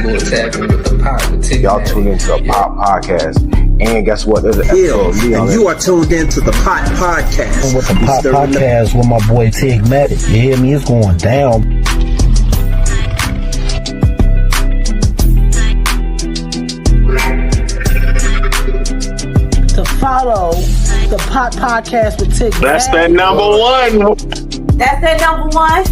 We're tapping with the pop with Tigmatic. Y'all tune into the Pop Podcast. And guess what? There's an episode of and you are tuned into the Pop Podcast. With the Pop Podcast with my boy Tigmatic. You hear me? It's going down. To follow the Pop Podcast with Tigmatic. That's that number one. That's that number one.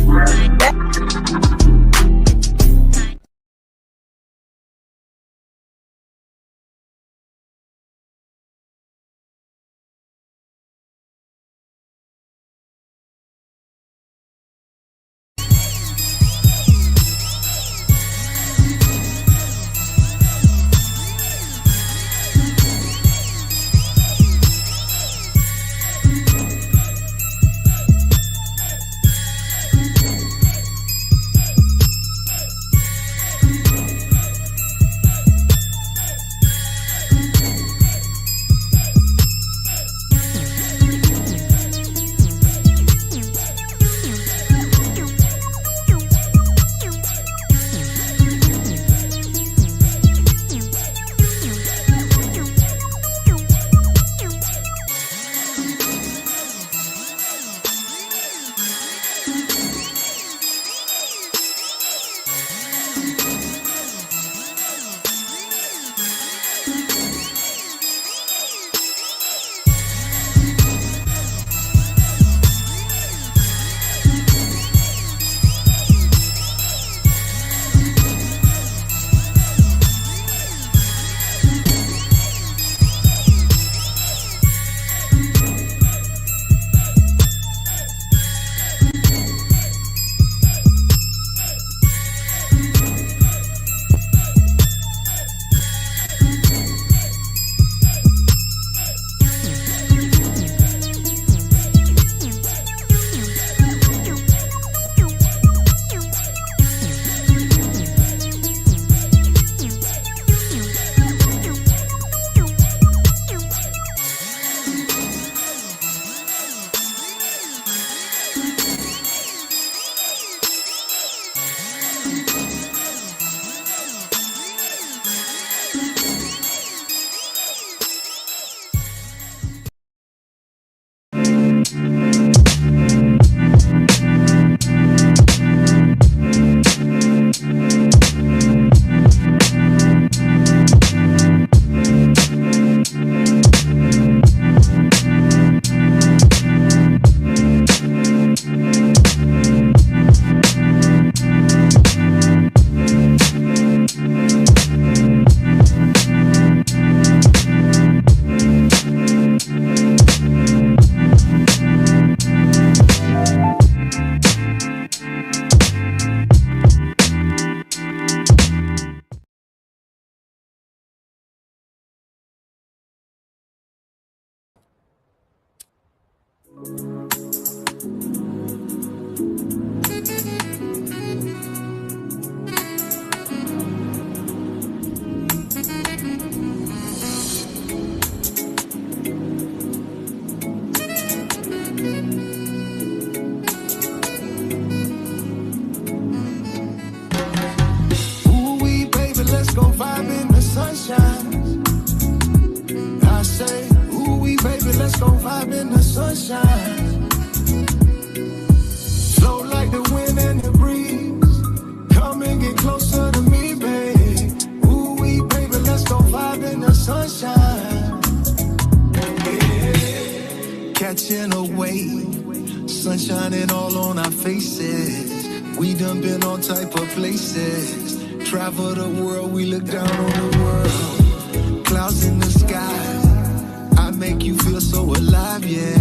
Travel the world, we look down on the world. Clouds in the sky, I make you feel so alive, yeah.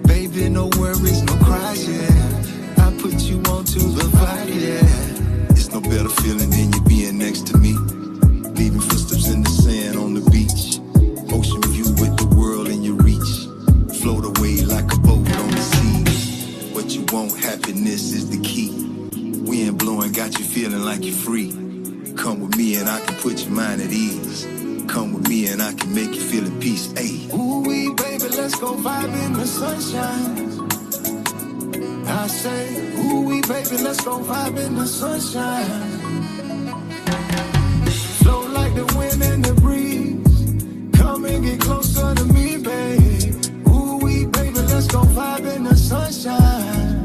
Baby, no worries, no cries, yeah. I put you onto the vibe, yeah. It's no better feeling than you being next to me. Leaving footsteps in the sand on the beach. Ocean view with the world in your reach. Float away like a boat on the sea. What you want, happiness is the key. Wind blowing, got you feeling like you're free. Come with me and I can put your mind at ease. Come with me and I can make you feel at peace. Ayy. Ooh-wee, baby, let's go vibe in the sunshine. I say, ooh-wee, baby, let's go vibe in the sunshine. Flow like the wind and the breeze. Come and get closer to me, babe. Ooh, wee, baby, let's go vibe in the sunshine.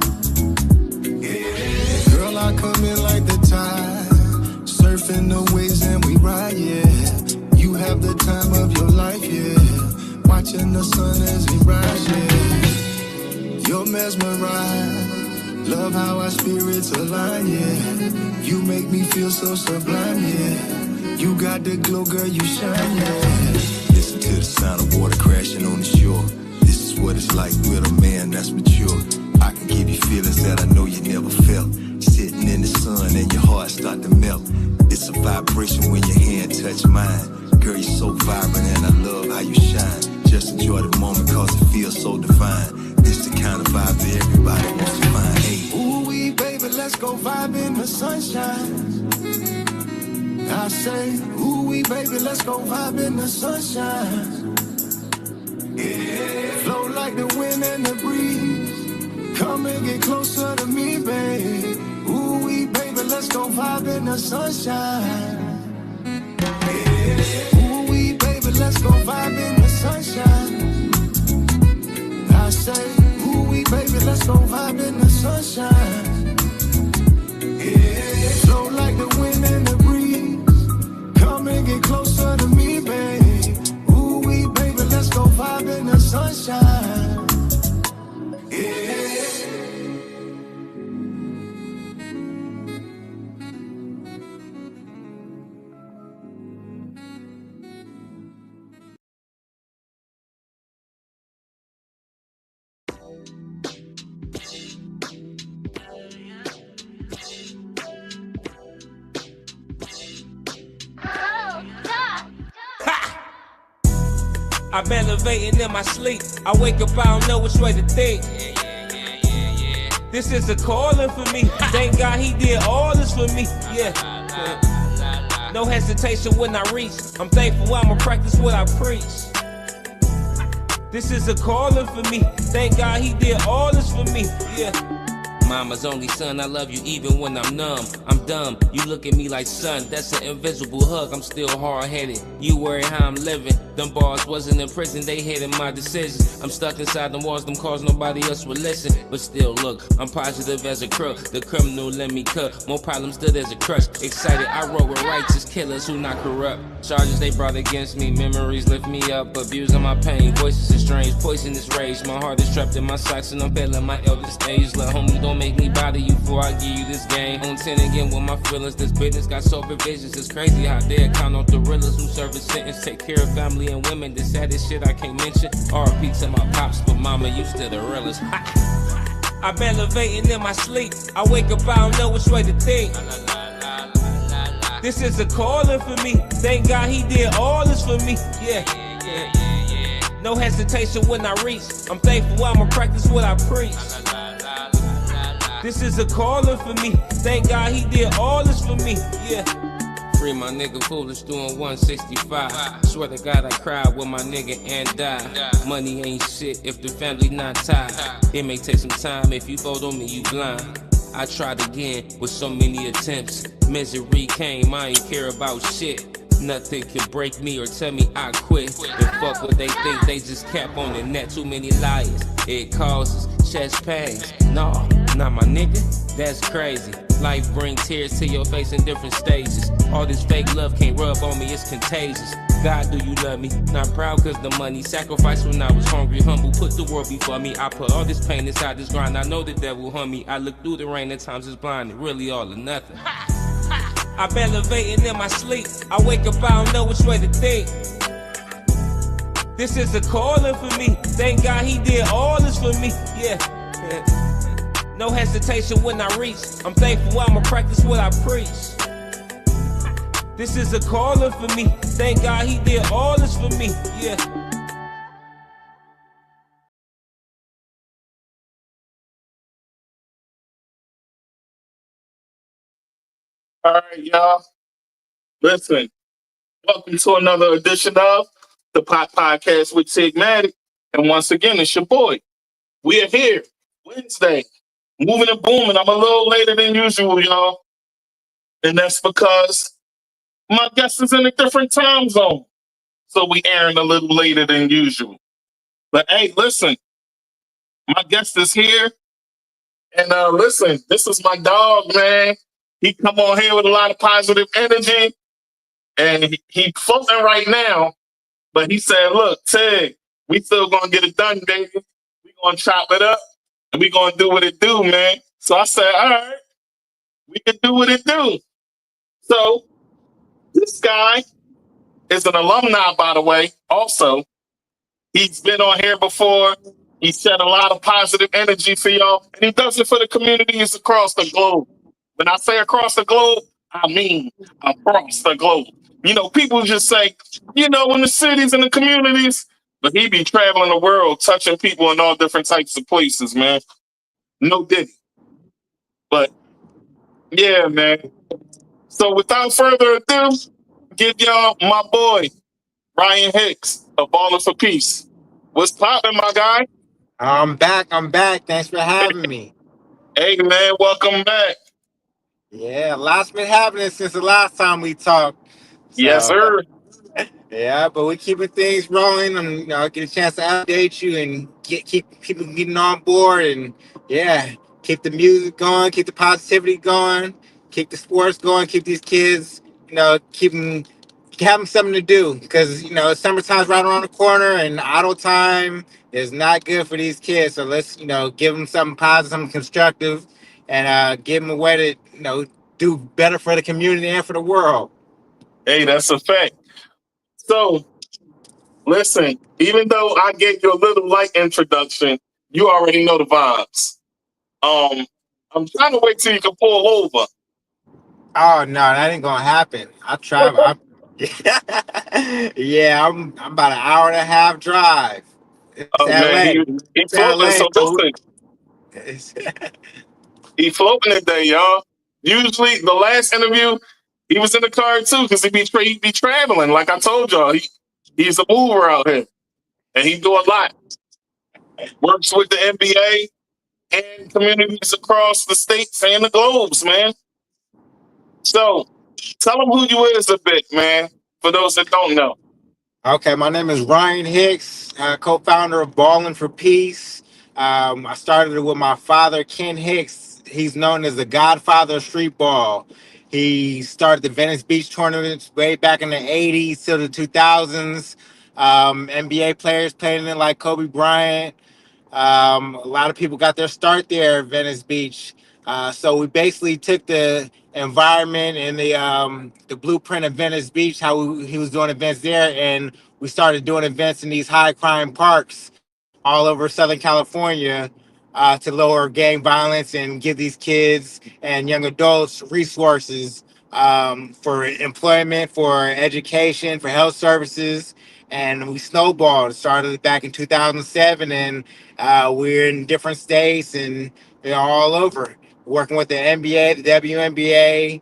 Yeah. Girl, I come in like the tide, surfing the waves and we ride, yeah. You have the time of your life, yeah. Watching the sun as it rise, yeah. You're mesmerized, love how our spirits align, yeah. You make me feel so sublime, yeah. You got the glow, girl, you shine, yeah. Listen to the sound of water crashing on the shore. This is what it's like with a man that's mature. I can give you feelings that I know you never felt. Sitting in the sun and your heart start to melt. It's a vibration when your hand touch mine. Girl, you're so vibrant and I love how you shine. Just enjoy the moment cause it feels so divine. This the kind of vibe that everybody wants to find. Hey, ooh wee, baby, let's go vibe in the sunshine. I say, ooh wee, baby, let's go vibe in the sunshine. Yeah, flow like the wind and the breeze. Come and get closer to me, babe. Ooh wee, baby, let's go vibe in the sunshine. Yeah. Ooh wee, baby, let's go vibe in the sunshine. I say, ooh wee, baby, let's go vibe in the sunshine. Yeah, flow like the wind and the breeze. Come and get closer to me, babe. Ooh wee, baby, let's go vibe in the sunshine. Yeah. I'm elevating in my sleep. I wake up, I don't know which way to think. This is a calling for me. Thank God he did all this for me. Yeah. No hesitation when I reach. I'm thankful I'ma practice what I preach. This is a calling for me. Thank God he did all this for me. Yeah. Mama's only son, I love you even when I'm numb. I'm dumb, you look at me like son, that's an invisible hug, I'm still hard-headed. You worry how I'm living, them bars wasn't in prison, they hated my decisions. I'm stuck inside them walls, them calls nobody else would listen. But still look, I'm positive as a crook, the criminal let me cut, more problems stood as a crush. Excited, I roll with righteous killers who not corrupt. Charges they brought against me, memories lift me up, abusing my pain, voices are strange, poisonous rage. My heart is trapped in my socks and I'm failing my eldest age. Let homie don't make me bother you before I give you this game. On 10 again with my feelings, this business got supervisions. It's crazy how they count on gorillas who serve a sentence. Take care of family and women, the saddest shit I can't mention. R.I.P. to my pops, but mama, you still the realest. I'm elevating in my sleep. I wake up, I don't know which way to think. This is a calling for me. Thank God he did all this for me. Yeah. No hesitation when I reach. I'm thankful I'ma practice what I preach. This is a calling for me. Thank God he did all this for me. Yeah. Free my nigga foolish doing 165. Swear to God I cried with my nigga and died. Money ain't shit if the family not tied. It may take some time, if you vote on me you blind. I tried again with so many attempts. Misery came, I ain't care about shit. Nothing can break me or tell me I quit. And fuck what they think, they just cap on the net. Too many liars, it causes chest pains. Nah, not my nigga, that's crazy. Life bring tears to your face in different stages. All this fake love can't rub on me, it's contagious. God, do you love me? Not proud cause the money. Sacrifice when I was hungry, humble, put the world before me. I put all this pain inside this grind, I know the devil hunt me. I look through the rain, at times it's blinded, really all or nothing. I'm elevating in my sleep. I wake up, I don't know which way to think. This is a calling for me. Thank God he did all this for me. Yeah. No hesitation when I reach. I'm thankful I'ma practice what I preach. This is a calling for me. Thank God he did all this for me. Yeah. All right, y'all. Listen, welcome to another edition of the Pot Podcast with Tigmatic. And once again, it's your boy. We are here Wednesday, moving and booming. I'm a little later than usual, y'all. And that's because my guest is in a different time zone. So we airing a little later than usual. But hey, listen, my guest is here. And listen, this is my dog, man. He come on here with a lot of positive energy. And he floating right now. But he said, look, Tig, we still gonna get it done, baby. We gonna chop it up and we gonna do what it do, man. So I said, all right, we can do what it do. So this guy is an alumni, by the way, also. He's been on here before. He shed a lot of positive energy for y'all. And he does it for the communities across the globe. When I say across the globe, I mean across the globe. You know, people just say, you know, in the cities and the communities, but he be traveling the world, touching people in all different types of places, man. No diddy. But yeah, man. So without further ado, give y'all my boy, Ryan Hicks of Ballin For Peace. What's poppin', my guy? I'm back. I'm back. Thanks for having me. Hey, man, welcome back. Yeah, lots been happening since the last time we talked. Yes, So sir. yeah, but we're keeping things rolling, and get a chance to update you and keep people getting on board, and yeah, keep the music going, keep the positivity going, keep the sports going, keep these kids, have them something to do, because summertime's right around the corner, and idle time is not good for these kids. So let's give them something positive, something constructive, and give them a way to do better for the community and for the world. Hey, that's a fact. So, listen, even though I gave you a little light introduction, you already know the vibes. I'm trying to wait till you can pull over. Oh no, that ain't gonna happen. I try. Yeah, I'm about an hour and a half drive. It's Oh man, LA. he It's floating. LA, So dude. listen, he floating today, y'all. Usually, the last interview, he was in the car too because he be traveling. Like I told y'all, he's a mover out here, and he do a lot. Works with the NBA and communities across the states and the globes, man. So, tell them who you is a bit, man. For those that don't know. Okay, my name is Ryan Hicks, co-founder of Ballin For Peace. I started it with my father, Ken Hicks. He's known as the godfather of street ball. He started the Venice Beach tournaments way back in the 80s till the 2000s. NBA players played in it like Kobe Bryant. A lot of people got their start there at Venice Beach. So we basically took the environment and the blueprint of Venice Beach, how he was doing events there, and we started doing events in these high crime parks all over Southern California to lower gang violence and give these kids and young adults resources for employment, for education, for health services. And we snowballed. Started back in 2007, and we're in different states and all over, working with the NBA, the WNBA.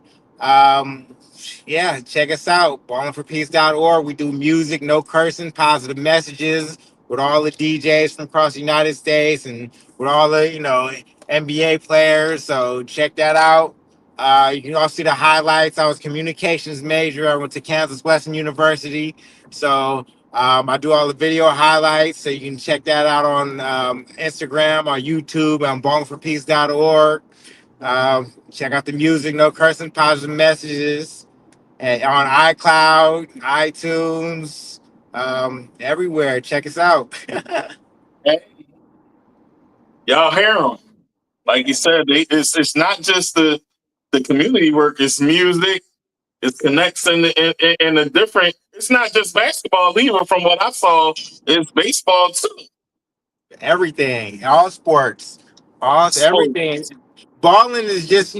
Yeah, check us out, ballinforpeace.org. We do music, no cursing, positive messages with all the DJs from across the United States and with all the, NBA players. So check that out. You can also see the highlights. I was communications major. I went to Kansas Western University. So I do all the video highlights, so you can check that out on Instagram, on YouTube, on ballinforpeace.org. Check out the music, no cursing, positive messages, and on iCloud, iTunes, everywhere. Check us out. Hey, y'all hear him? Like you said, it's not just the community work. It's music. It's connects in a different. It's not just basketball either. From what I saw, it's baseball too. Everything, all sports, all So everything. Balling is just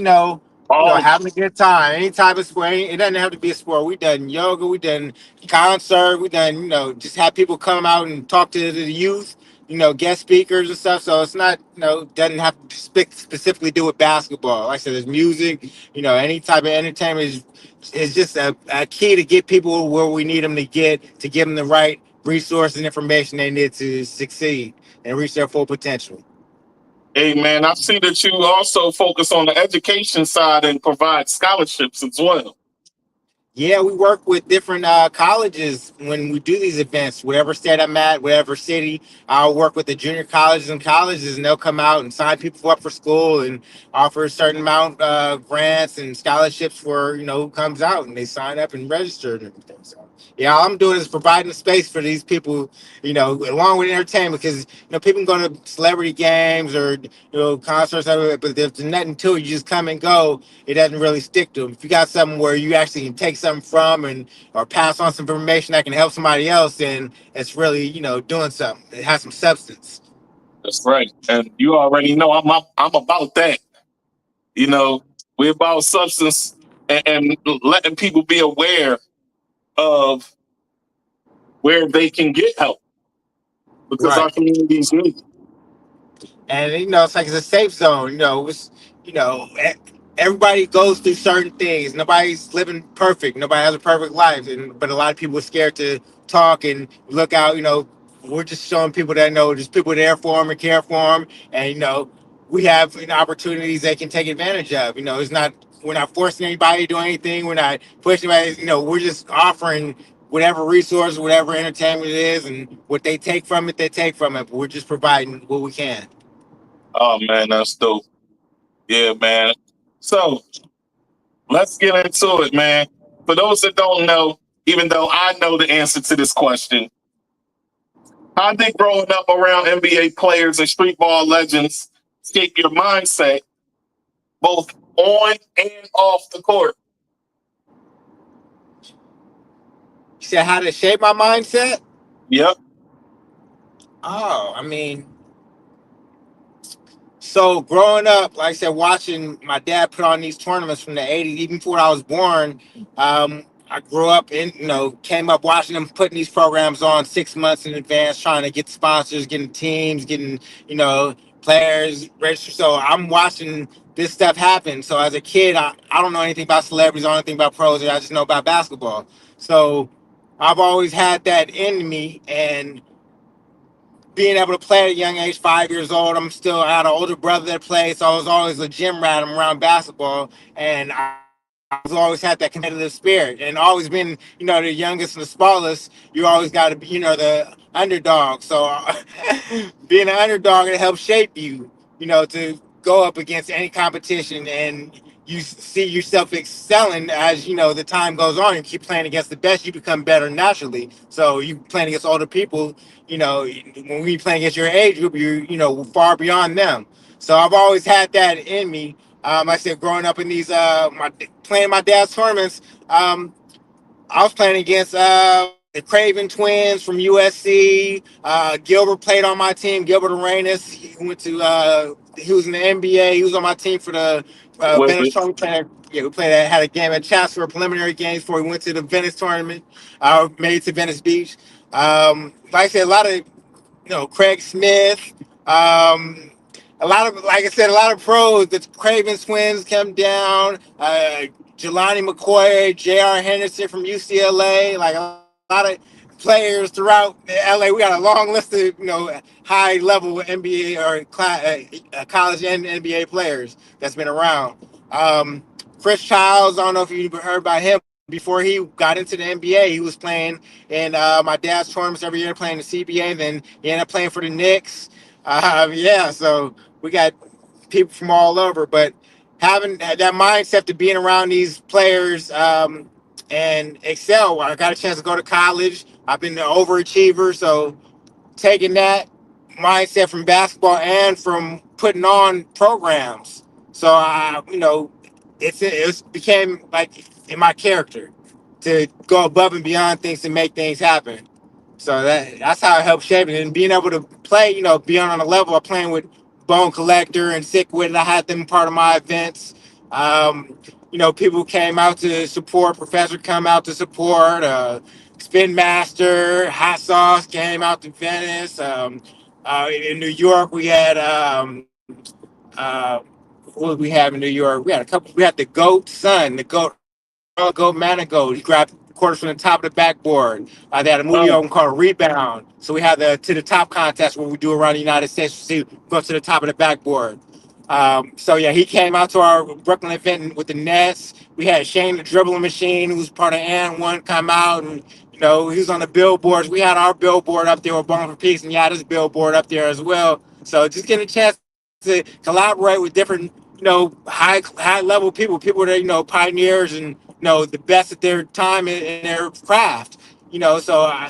all having a good time. Any type of sport. It doesn't have to be a sport. We done yoga. We done concert. We done just have people come out and talk to the youth. Guest speakers and stuff. So it's not doesn't have to specifically do with basketball. Like I said, there's music. Any type of entertainment is just a key to get people where we need them to get, to give them the right resources and information they need to succeed and reach their full potential. hey man, I see that you also focus on the education side and provide scholarships as well. Yeah, we work with different colleges when we do these events. Whatever state I'm at, whatever city, I'll work with the junior colleges and colleges, and they'll come out and sign people up for school and offer a certain amount grants and scholarships for who comes out, and they sign up and register and everything. So yeah, all I'm doing is providing a space for these people, along with entertainment, because people can go to celebrity games or concerts, but there's nothing to it. You just come and go. It doesn't really stick to them. If you got something where you actually can take something from and or pass on some information that can help somebody else, then it's really doing something. It has some substance. That's right. And you already know I'm about that. You know, we're about substance and letting people be aware of where they can get help because our Right. communities need it. And it's like it's a safe zone. You know, e- everybody goes through certain things. Nobody's living perfect. Nobody has a perfect life, but a lot of people are scared to talk and look out. We're just showing people that there's people there for them and care for them, and we have opportunities they can take advantage of. It's not we're not forcing anybody to do anything. We're not pushing anybody. We're just offering whatever resource, whatever entertainment it is, and what they take from it, they take from it. But we're just providing what we can. Oh man, that's dope. Yeah, man. So let's get into it, man. For those that don't know, even though I know the answer to this question, how did growing up around NBA players and street ball legends shape your mindset, both on and off the court? You said how to shape my mindset? Yep. Oh, I mean, so growing up, like I said, watching my dad put on these tournaments from the '80s, even before I was born, I grew up came up watching them putting these programs on 6 months in advance, trying to get sponsors, getting teams, getting players registered. So I'm watching this stuff happen. So as a kid, I don't know anything about celebrities, I don't know anything about pros. I just know about basketball. So I've always had that in me, and being able to play at a young age, 5 years old. I had an older brother that played, so I was always a gym rat. I'm around basketball, and I've always had that competitive spirit, and always been, the youngest and the smallest. You always got to be, the underdog. So being an underdog, it helps shape you, to go up against any competition, and you see yourself excelling as the time goes on. You keep playing against the best, you become better naturally. So you playing against older people, when we play against your age group, you're far beyond them. So I've always had that in me. I said growing up in these playing my dad's tournaments. I was playing against the Craven twins from USC. Gilbert played on my team. Gilbert Arenas. He was in the NBA. He was on my team for the Venice Wizards. tournament. Yeah, we played. Had a game at Chancellor preliminary games before we went to the Venice tournament. Made it to Venice Beach. Like I said, a lot of Craig Smith. Um, a lot of, like I said, a lot of pros. The Craven twins come down. Jelani McCoy, J.R. Henderson from UCLA. Like a lot of players throughout LA. We got a long list of high level NBA or college and NBA players that's been around. Chris Childs. I don't know if you've heard about him. Before he got into the NBA, he was playing in my dad's tournaments every year, playing the CBA. Then he ended up playing for the Knicks. Yeah, so we got people from all over. But having that mindset to being around these players and excel. I got a chance to go to college. I've been an overachiever, so taking that mindset from basketball and from putting on programs. So it became like in my character to go above and beyond things to make things happen. So that's how it helped shape it. And being able to play, beyond on a level of playing with Bone Collector and Sick With It, I had them part of my events. People came out to support, Professor come out to support, Spin Master, Hot Sauce came out to Venice. In New York, we had what did we have in New York? We had a couple. We had the Goat Son, the Goat Go Manigo. He grabbed quarters from the top of the backboard. They had a movie Oh, album called Rebound. So we had the To the Top contest where we do around the United States. See, go to the top of the backboard. So yeah, he came out to our Brooklyn event with the Nets. We had Shane the dribbling machine, who was part of and one, come out, and he was on the billboards. We had our billboard up there with Ballin For Peace, and he had his billboard up there as well. So just getting a chance to collaborate with different, high level people that pioneers and the best at their time in their craft. So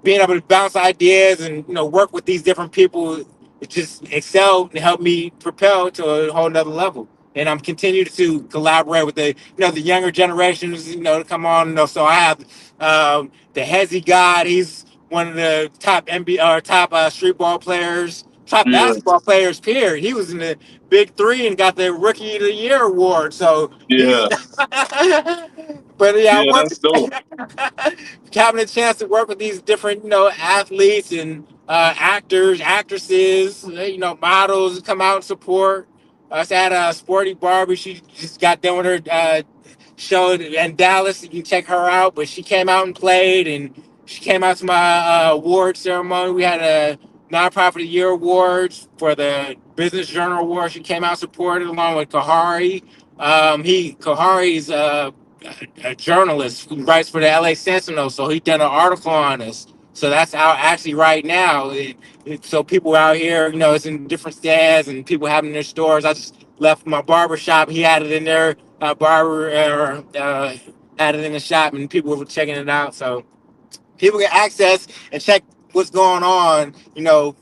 being able to bounce ideas and work with these different people, it just excel and help me propel to a whole nother level. And I'm continuing to collaborate with the younger generations, to come on. So I have the Hezzy God. He's one of the top NBA or top street ball players, top Yeah, basketball players. Period. He was in the Big Three and got the Rookie of the Year award. So he's, yeah, but yeah, I yeah. work. That's dope. Having a chance to work with these different, athletes and actors, actresses, models come out and support. I had a Sporty Barbie. She just got done with her show in Dallas. You can check her out. But she came out and played, and she came out to my award ceremony. We had a nonprofit of the year awards for the Business Journal Award. She came out supported along with Kahari. Kahari's a journalist who writes for the LA Sentinel, so he done an article on us. So that's out actually right now. So people out here, it's in different stands and people having their stores. I just left my barber shop. He had it in there. Had it in the shop, and people were checking it out. So people can access and check what's going on,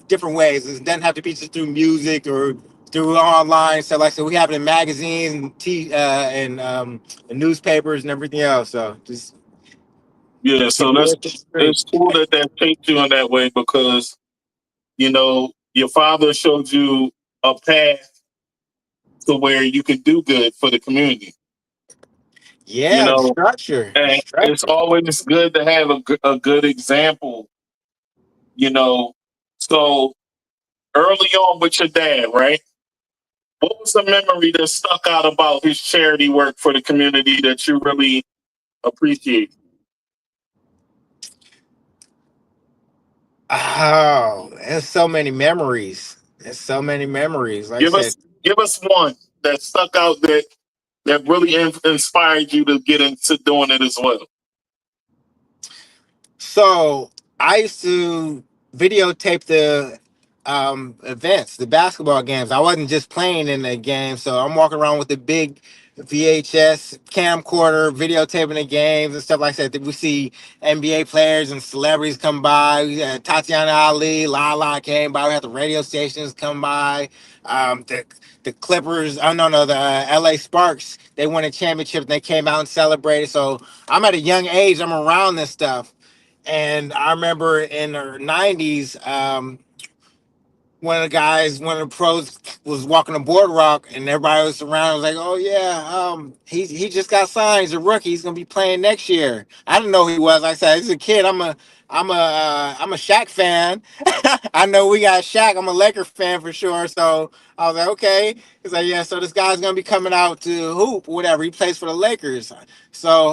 different ways. It doesn't have to be just through music or through online. So like I said, we have it in magazines and newspapers and everything else. So just Yeah, so people that's look straight. it's cool that shaped you in that way because your father showed you a path to where you could do good for the community. You Yeah, the know, structure. The and it's structure. always good to have a good example. You know, so early on with your dad, right? What was the memory that stuck out about his charity work for the community that you really appreciate? Oh, there's so many memories. There's so many memories. Like I Give said, us give us one that stuck out that really inspired you to get into doing it as well. so I used to videotape the events, the basketball games. I wasn't just playing in the game, so I'm walking around with a big VHS camcorder, videotaping the games and stuff like that. We see NBA players and celebrities come by. We had Tatiana Ali, Lala came by. We had the radio stations come by. The Clippers, oh no, the LA Sparks, they won a championship and they came out and celebrated. So I'm at a young age, I'm around this stuff. And I remember in the 90s, one of the pros was walking the boardwalk and everybody was around. Was like, oh yeah, he just got signed. He's a rookie. He's gonna be playing next year. I didn't know who he was. Like I said, he's a kid. I'm a Shaq fan. I know we got Shaq. I'm a Laker fan for sure. So I was like, okay. He's like, yeah. So this guy's gonna be coming out to hoop, or whatever. He plays for the Lakers. So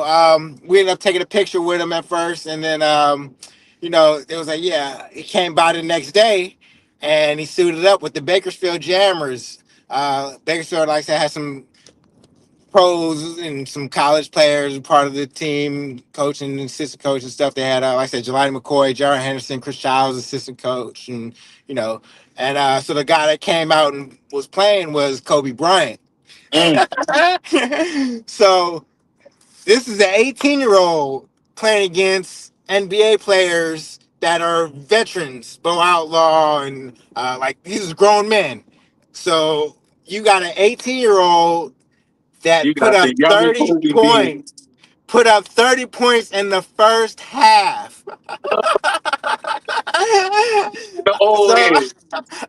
we ended up taking a picture with him at first, and then it was like, yeah. He came by the next day and he suited up with the Bakersfield Jammers. Bakersfield, like I said, had some pros and some college players part of the team, coaching and assistant coach and stuff. They had, like I said, Jelani McCoy, Jaron Henderson, Chris Childs, assistant coach, and so the guy that came out and was playing was Kobe Bryant. Mm, So this is an 18-year-old playing against NBA players that are veterans, Bo Outlaw, and like these are grown men. So you got an 18-year-old you that got the younger Kobe being put up 30 points in the first half. the old So head.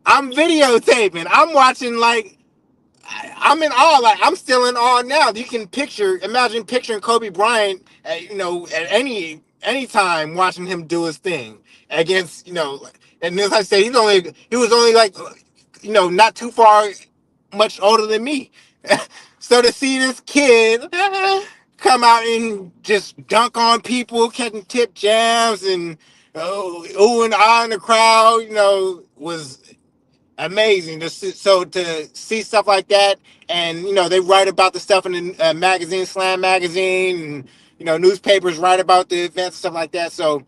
I'm videotaping. I'm watching like I'm in awe. Like I'm still in awe now. You can imagine picturing Kobe Bryant, at any time watching him do his thing against, and as I said, he was only like, not too far, much older than me. So to see this kid come out and just dunk on people, catching tip jams and ooh and ah in the crowd, was amazing. So to see stuff like that, and they write about the stuff in the magazine, Slam magazine, and newspapers write about the events, stuff like that. So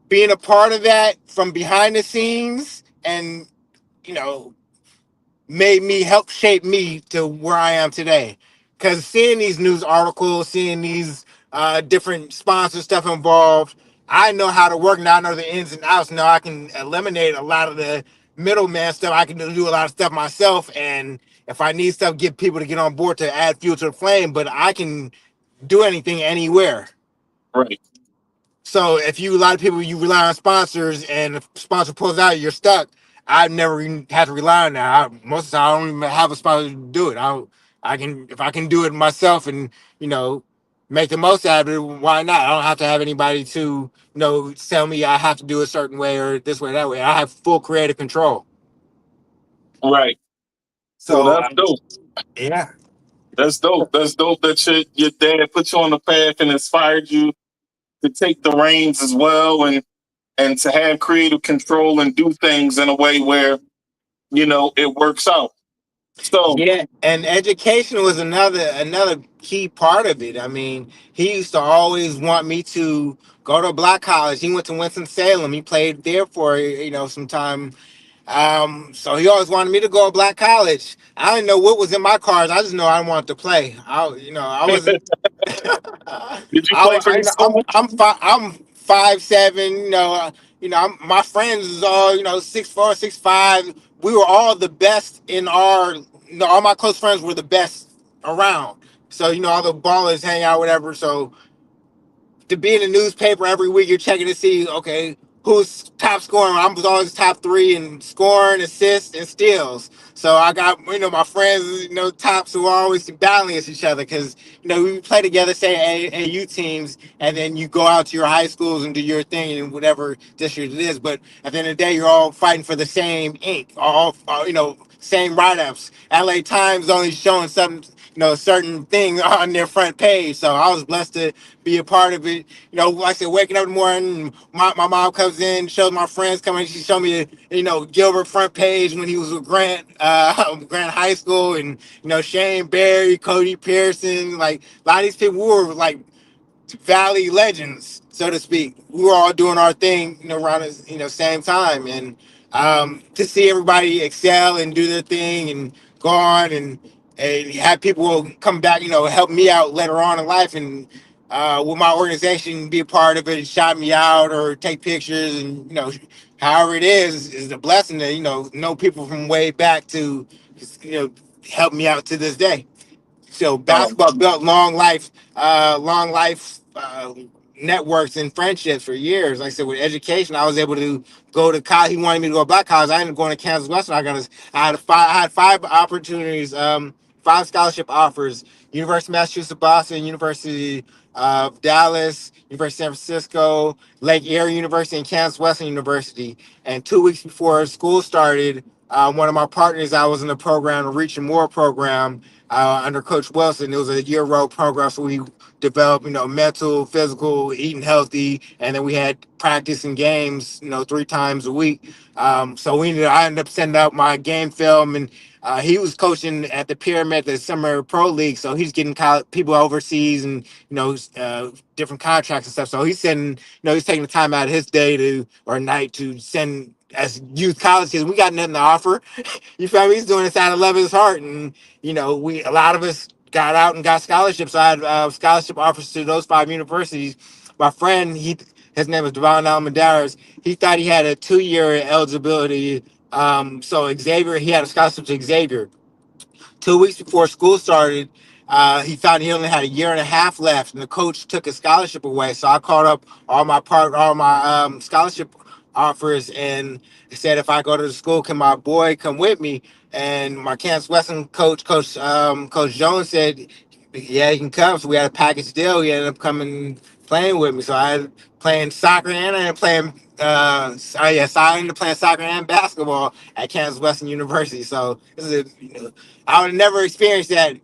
being a part of that from behind the scenes, and you know, made me help shape me to where I am today. Because seeing these news articles, seeing these different sponsor stuff involved, I know how to work now. I know the ins and outs. Now I can eliminate a lot of the middleman stuff. I can do a lot of stuff myself. And if I need stuff, get people to get on board to add fuel to the flame. But I can do anything anywhere. Right. So if a lot of people, you rely on sponsors, and if sponsor pulls out, you're stuck. I've never even had to rely on that. Most of the time, I don't even have a sponsor to do it. I can, if I can do it myself and make the most out of it. Why not? I don't have to have anybody to tell me I have to do a certain way or this way, that way. I have full creative control. Right. Well, So that's dope. yeah, That's dope. That's dope that your dad put you on the path and inspired you to take the reins as well, and to have creative control and do things in a way where it works out. So yeah, and education was another key part of it. I mean, he used to always want me to go to a black college. He went to Winston-Salem. He played there for some time. So he always wanted me to go to black college. I didn't know what was in my cards. I just know I wanted to play. I wasn't. did you play for your school? I'm 5'7". My friends is all 6'4", 6'5". We were all the best in our. All my close friends were the best around. So all the ballers hang out, whatever. So to be in the newspaper every week, you're checking to see, okay, who's top scoring. I was always top three in scoring, assists, and steals. So I got, my friends, tops who are always battling against each other because, we play together, say, AAU teams, and then you go out to your high schools and do your thing in whatever district it is. But at the end of the day, you're all fighting for the same ink, all, same write-ups. LA Times only showing some, certain thing on their front page. So I was blessed to be a part of it. Like I said, waking up in the morning, my mom comes in, shows my friends coming. She showed me the, Gilbert front page when he was with Grant, Grant High School, and Shane Barry, Cody Pearson, like a lot of these people were like Valley legends, so to speak. We were all doing our thing, around the same time, and to see everybody excel and do their thing and go on and have people come back, help me out later on in life, and with my organization be a part of it, shout me out or take pictures, and however it is a blessing to know people from way back to help me out to this day. So Um, basketball built long life networks and friendships for years. Like I said, with education, I was able to go to college. He wanted me to go to black college. I ended up going to Kansas Western. I had five opportunities, five scholarship offers: University of Massachusetts Boston, University of Dallas, University of San Francisco, Lake Erie University, and Kansas Western University. And 2 weeks before school started, one of my partners, I was in the program, the Reach and More program, under Coach Wilson. It was a year-round program, so we developed, mental, physical, eating healthy, and then we had practice and games, 3 times a week. So I ended up sending out my game film, and he was coaching at the Pyramid, the Summer Pro League, so he's getting people overseas and different contracts and stuff. So he's sending, he's taking the time out of his day or night to send as youth college kids. We got nothing to offer. You feel me? He's doing this out of love of his heart, and a lot of us got out and got scholarships. I had scholarship offers to those 5 universities. My friend, his name was Devon Almendares. He thought he had a 2-year eligibility. So Xavier, he had a scholarship to Xavier. 2 weeks before school started, he found he only had a year and a half left, and the coach took his scholarship away. So I called up all my scholarship offers and said, if I go to the school, can my boy come with me? And my Kansas Western Coach Jones said, yeah, he can come. So we had a package deal. He ended up coming playing with me. So I had playing soccer and I ended up playing. So I ended up playing soccer and basketball at Kansas Western University. So this is I would have never experienced that.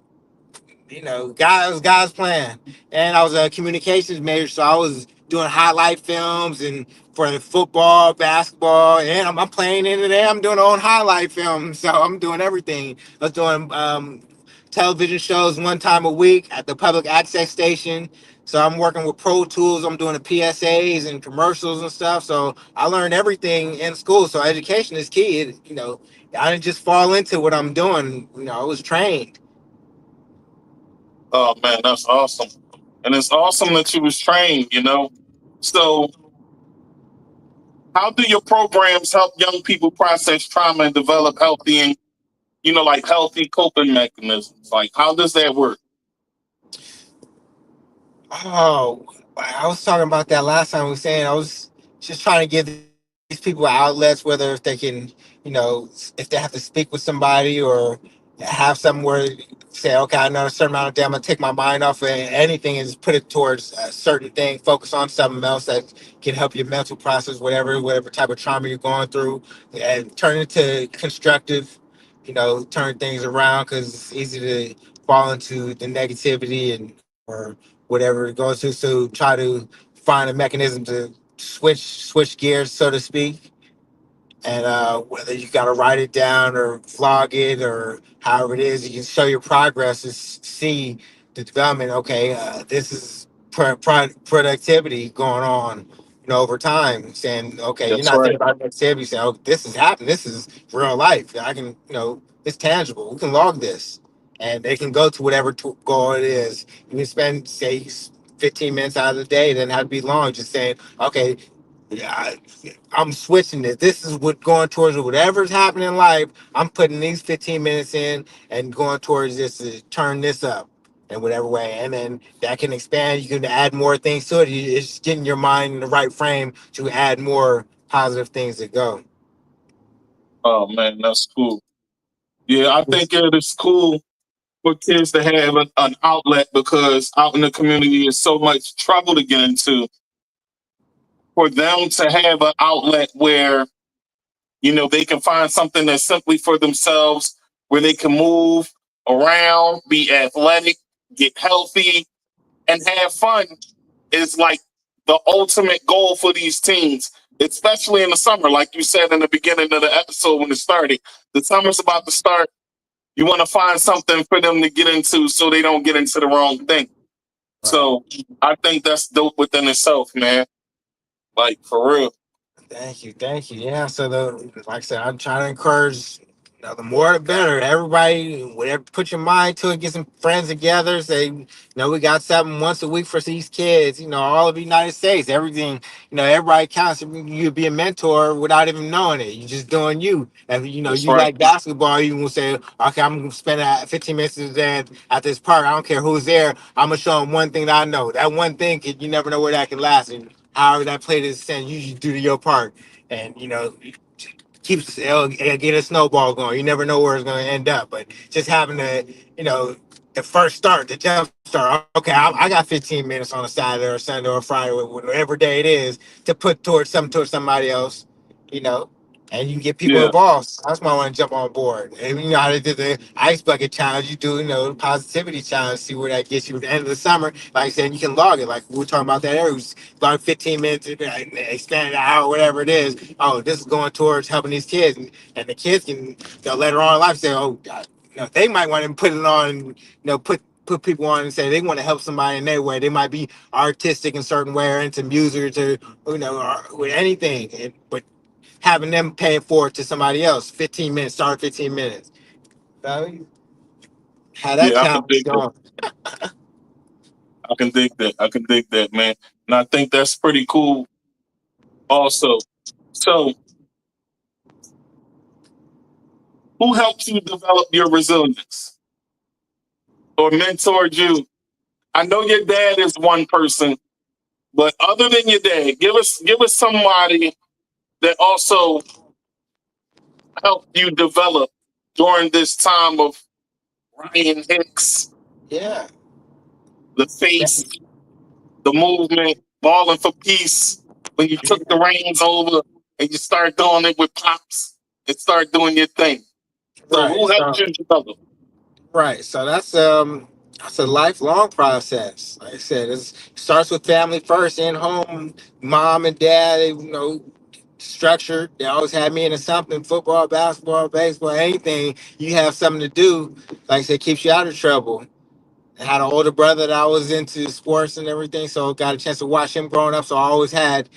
God, it was God's plan. And I was a communications major, so I was doing highlight films and for the football, basketball, and I'm playing in it. I'm doing own highlight films, so I'm doing everything. I was doing television shows one time a week at the public access station. So I'm working with Pro Tools. I'm doing the PSAs and commercials and stuff. So I learned everything in school. So education is key. I didn't just fall into what I'm doing. I was trained. Oh man, that's awesome. And it's awesome that you was trained, So how do your programs help young people process trauma and develop healthy and, like healthy coping mechanisms? Like how does that work? Oh, I was talking about that last time. We were saying I was just trying to give these people outlets, whether if they can, if they have to speak with somebody or have somewhere say, okay, I know a certain amount of day, I'm gonna take my mind off of anything and just put it towards a certain thing, focus on something else that can help your mental process, whatever type of trauma you're going through, and turn it to constructive, turn things around because it's easy to fall into the negativity and or whatever it goes to. So try to find a mechanism to switch gears, so to speak. And whether you got to write it down or vlog it or however it is, you can show your progress and see the development. Okay, this is productivity going on, over time. Saying, okay, you're That's not thinking right. about negativity. Saying, oh, this is happening. This is real life. I can, it's tangible. We can log this, and they can go to whatever goal it is. You can spend, say, 15 minutes out of the day. It doesn't have to be long. Just saying, okay, yeah, I'm switching this. This is what going towards whatever's happening in life. I'm putting these 15 minutes in and going towards this to turn this up in whatever way. And then that can expand. You can add more things to it. It's just getting your mind in the right frame to add more positive things to go. Oh man, that's cool. Yeah, I think it is cool for kids to have an outlet because out in the community is so much trouble to get into. For them to have an outlet where, they can find something that's simply for themselves, where they can move around, be athletic, get healthy, and have fun is like the ultimate goal for these teens, especially in the summer. Like you said in the beginning of the episode when it started, the summer's about to start. You want to find something for them to get into so they don't get into the wrong thing. Right. So I think that's dope within itself, man. Like for real. Thank you. Yeah. So like I said, I'm trying to encourage. The more the better. Everybody, whatever, put your mind to it. Get some friends together. Say, we got something once a week for these kids. All of the United States, everything. Everybody counts. You be a mentor without even knowing it. You're just doing you. And That's you right. like basketball. You will say, okay, I'm gonna spend 15 minutes today at this park. I don't care who's there. I'm gonna show them one thing that I know. That one thing, you never know where that can last. And however that play is sent, you should do to your part. And it'll get a snowball going. You never know where it's going to end up, but just having the first start, the jump start. Okay, I got 15 minutes on a Saturday or Sunday or Friday, whatever day it is, to put towards somebody else, you know. And you can get people Yeah. involved. So that's why I want to jump on board. And you know how they did the ice bucket challenge. You do, the positivity challenge. See where that gets you. At the end of the summer, like I said, you can log it. Like we were talking about that earlier. Log 15 minutes, expand it out, whatever it is. Oh, this is going towards helping these kids, and the kids can, later on in life say, oh, God, they might want to put it on, put people on and say they want to help somebody in their way. They might be artistic in certain way or into music or to, or with anything. But having them pay it forward to somebody else, 15 minutes, start 15 minutes. So, how that Yeah, I can challenge dig that. going? I can dig that. I can dig that, man. And I think that's pretty cool also. So who helped you develop your resilience or mentored you? I know your dad is one person, but other than your dad, give us somebody that also helped you develop during this time of Ryan Hicks, Yeah. the face, the movement, balling for peace. When you took the reins over and you start doing it with pops and start doing your thing. So Right. who helped So you develop? right. So that's It's a lifelong process. Like I said, it starts with family first, in home. Mom and dad, structured. They always had me into something: football, basketball, baseball, anything. You have something to do. Like I said, keeps you out of trouble. I had an older brother that I was into sports and everything, so got a chance to watch him growing up. So I always had,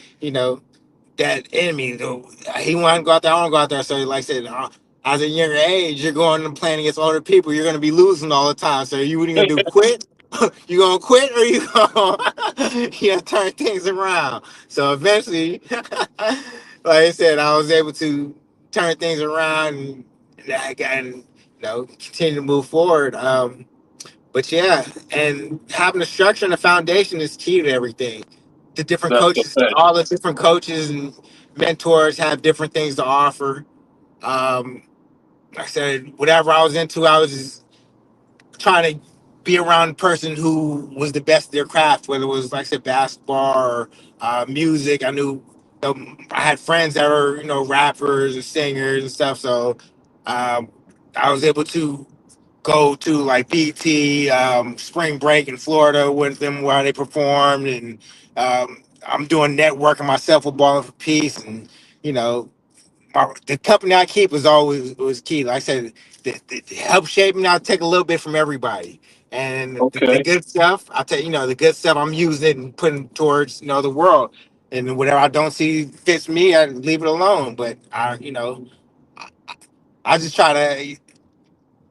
that in me. He wanted to go out there, I want to go out there. So, like I said, as a younger age, you're going and playing against older people. You're going to be losing all the time. So, what are you going to do? Quit? You going to quit, or you going to turn things around? So, eventually, like I said, I was able to turn things around and continue to move forward. But yeah, and having a structure and a foundation is key to everything. The different That's the coaches, fact. all the different coaches and mentors have different things to offer. Um, like I said, whatever I was into, I was just trying to be around a person who was the best at their craft, whether it was, like I said, basketball or music. I knew, I had friends that were, rappers and singers and stuff. So um, I was able to go to like BT spring break in Florida with them while they performed, and I'm doing networking myself with Ballin For Peace, and you know the company I keep was always was key. Like I said, the help shape me. I take a little bit from everybody, and the Okay. good stuff I tell the good stuff I'm using it and putting towards the world, and whatever I don't see fits me, I leave it alone. But I just try to.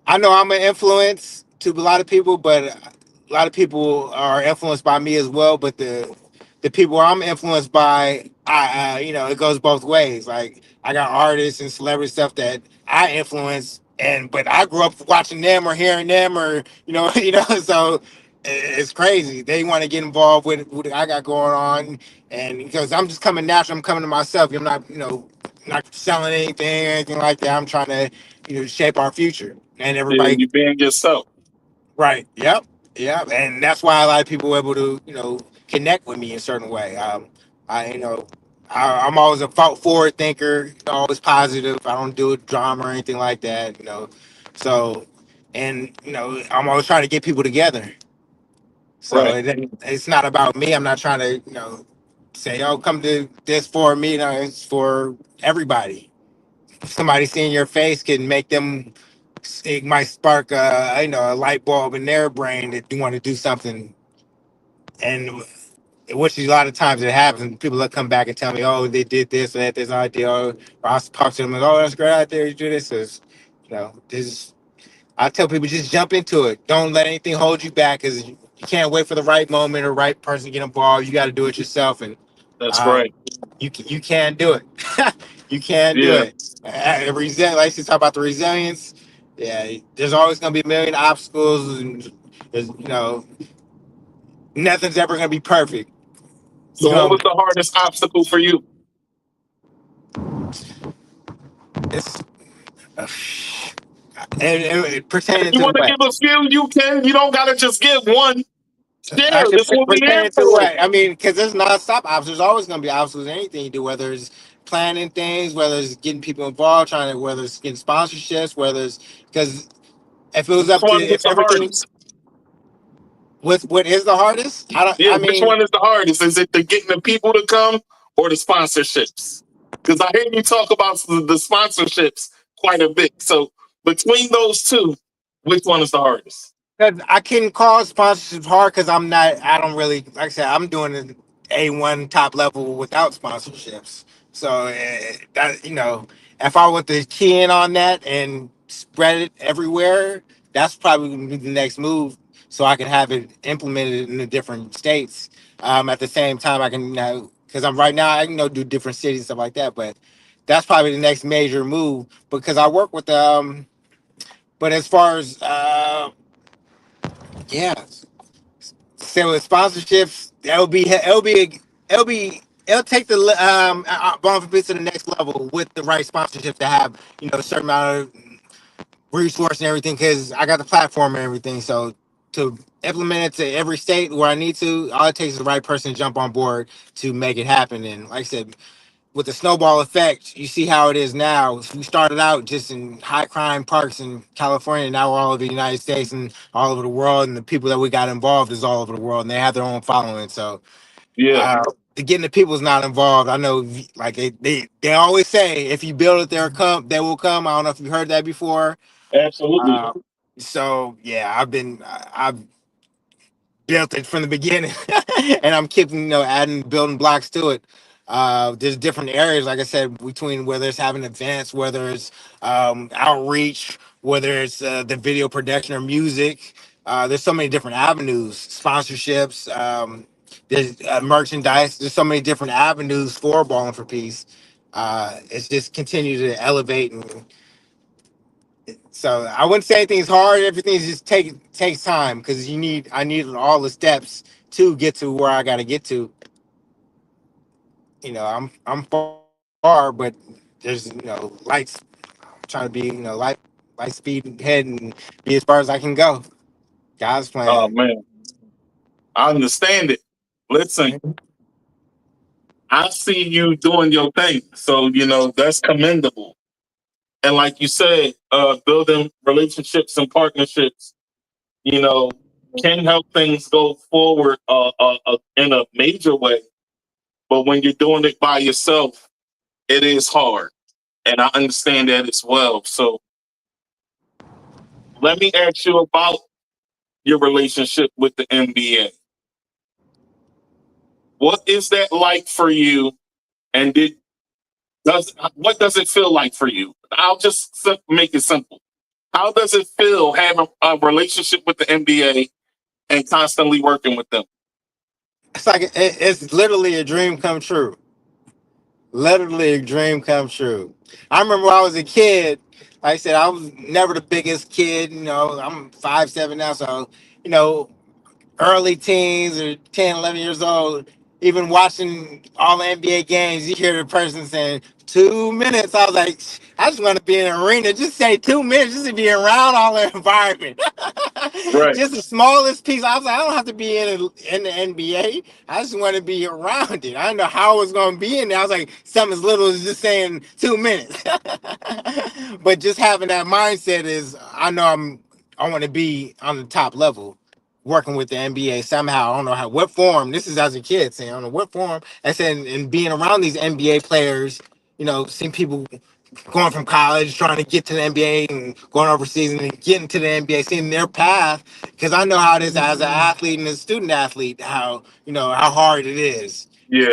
I know I'm an influence to a lot of people, but a lot of people are influenced by me as well. But the people I'm influenced by, it goes both ways. Like I got artists and celebrity stuff that I influence, but I grew up watching them or hearing them, or so it's crazy. They want to get involved with what I got going on, and because I'm just coming natural, I'm coming to myself. I'm not, not selling anything or anything like that. I'm trying to shape our future. And Yeah, everybody, you being yourself. right? Yep, yep. And that's why a lot of people are able to, connect with me in a certain way. I, you know, I'm always a forward thinker, always positive. I don't do drama or anything like that. So, and I'm always trying to get people together. So Right. it's not about me. I'm not trying to, say, "Oh, come to this for me." No, it's for everybody. Somebody seeing your face can make them, it might spark a light bulb in their brain that you want to do something. And which a lot of times it happens, people will come back and tell me, oh, they did this or that, this idea, or I'll talk to them like, oh, that's a great idea, you do this. Is this, I tell people, just jump into it. Don't let anything hold you back, because you can't wait for the right moment or right person to get involved. You got to do it yourself. And That's uh, right. you can't do it. You can't do Yeah. it. Like you talk about the resilience. Yeah, there's always gonna be a million obstacles, and there's, nothing's ever gonna be perfect. So You what know, was the hardest obstacle for you? it's and pertaining You to want to what? give a few? You can. You don't gotta just give one. I Share. can This will be here pertaining to for. what? I mean, because there's non-stop obstacles. There's always gonna be obstacles in anything you do, whether it's planning things, whether it's getting people involved, whether it's getting sponsorships, whether it's because if it was Which up to one is if the everything. hardest? What is the hardest? I don't. Yeah, I which mean, one is the hardest? Is it the getting the people to come or the sponsorships? Because I hear you talk about the sponsorships quite a bit. So between those two, which one is the hardest? 'cause I can call sponsorships hard because I'm not. I don't really, like I said, I'm doing an A1 top level without sponsorships. So that if I want to key in on that and spread it everywhere, that's probably gonna be the next move. So I can have it implemented in the different states. At the same time, I can because I'm right now I can do different cities and stuff like that. But that's probably the next major move because I work with But as far as yeah. So with sponsorships, it'll take the Ballin For Peace to the next level with the right sponsorships to have a certain amount of resource and everything, because I got the platform and everything. So to implement it to every state where I need to, all it takes is the right person to jump on board to make it happen. And like I said, with the snowball effect, you see how it is now. We started out just in high crime parks in California. Now we're all over the United States and all over the world, and the people that we got involved is all over the world, and they have their own following. So Yeah, to getting the people's not involved, I know, like they always say, if you build it, they'll come. They will come. I don't know if you heard that before. absolutely. Uh, so yeah, I've built it from the beginning, and I'm keeping adding building blocks to it. There's different areas, like I said, between whether it's having events, whether it's outreach, whether it's the video production or music. There's so many different avenues, sponsorships. There's merchandise. There's so many different avenues for Ballin for Peace. It's just continue to elevate, and so I wouldn't say anything's hard. Everything's just takes time because I need all the steps to get to where I got to get to. I'm far, but there's lights. I'm trying to be light speed ahead and be as far as I can go. God's Oh plan. man, I understand it. Listen, I see you doing your thing, so that's commendable. And like you said, building relationships and partnerships, you know, can help things go forward in a major way. But when you're doing it by yourself, it is hard, and I understand that as well. So let me ask you about your relationship with the NBA. What is that like for you? And what does it feel like for you? I'll just make it simple. How does it feel having a relationship with the NBA and constantly working with them? It's like it's literally a dream come true. Literally a dream come true. I remember when I was a kid. Like I said, I was never the biggest kid. I'm 5'7" now, so you know early teens or 10, 11 years old, even watching all the NBA games, you hear the person saying 2 minutes. I was like, I just want to be in an arena. Just say 2 minutes, just to be around all the environment. Right. Just the smallest piece. I was like, I don't have to be in the NBA. I just want to be around it. I didn't know how it was going to be in there. I was like, something as little as just saying 2 minutes. But just having that mindset is, I want to be on the top level working with the NBA somehow. I don't know what form. This is as a kid saying, I don't know what form. I said, and being around these NBA players, seeing people going from college, trying to get to the NBA and going overseas and getting to the NBA, seeing their path. Because I know how it is as an athlete and a student athlete, how hard it is. Yeah.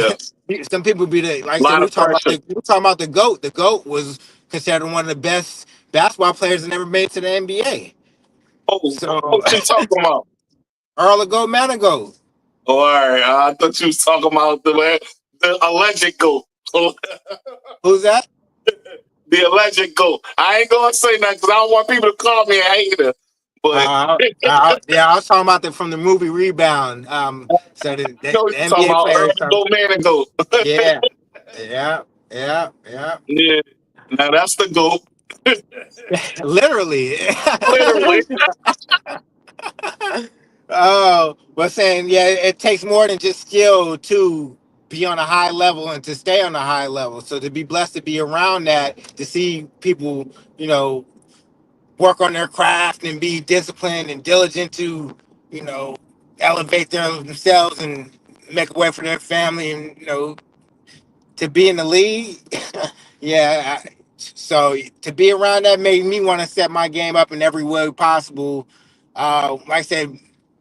Some people be the, like I A said, lot of pressure. we were talking about the GOAT. The GOAT was considered one of the best basketball players that ever made to the NBA. Oh, So what you talking about? Earl of Goat, man of Goat. Oh, all right. I thought you was talking about the alleged goat. Who's that? The alleged goat. I ain't gonna say that because I don't want people to call me a hater. But Yeah, I was talking about from the movie Rebound. So I know what the you're talking NBA about. players. Early goat, man, and goat. Yeah, yeah. Yeah. Now that's the goat. Literally. Literally. Oh, but saying, yeah, it takes more than just skill to be on a high level and to stay on a high level. So to be blessed to be around that, to see people, work on their craft and be disciplined and diligent to, you know, elevate themselves and make a way for their family, and to be in the league. Yeah. So to be around that made me want to set my game up in every way possible. Like I said,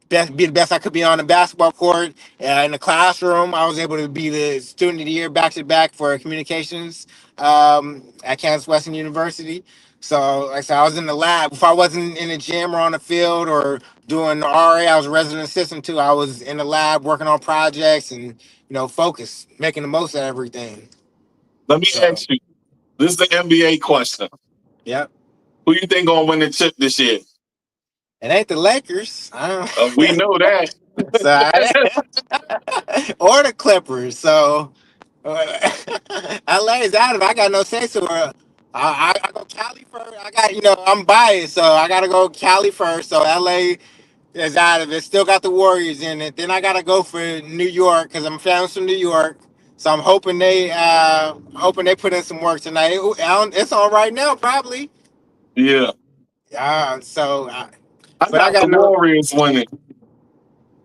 be the best I could be on the basketball court. In the classroom, I was able to be the student of the year back to back for communications at Kansas Western University. So, like I said, I was in the lab. If I wasn't in the gym or on the field or doing the RA, I was a resident assistant too. I was in the lab working on projects and focus, making the most of everything. Let me So, ask you. This is the NBA question. yep. Who you think gonna win the chip this year? It ain't the Lakers. I We know that. don't, or the Clippers. So LA is out of it. I got no say so. I go Cali first. I'm biased, so I gotta go Cali first. So LA is out of it. Still got the Warriors in it. Then I gotta go for New York because I'm fans from New York. So I'm hoping they put in some work tonight. It's on right now, probably. Yeah. So, I but I got the got no. Warriors winning.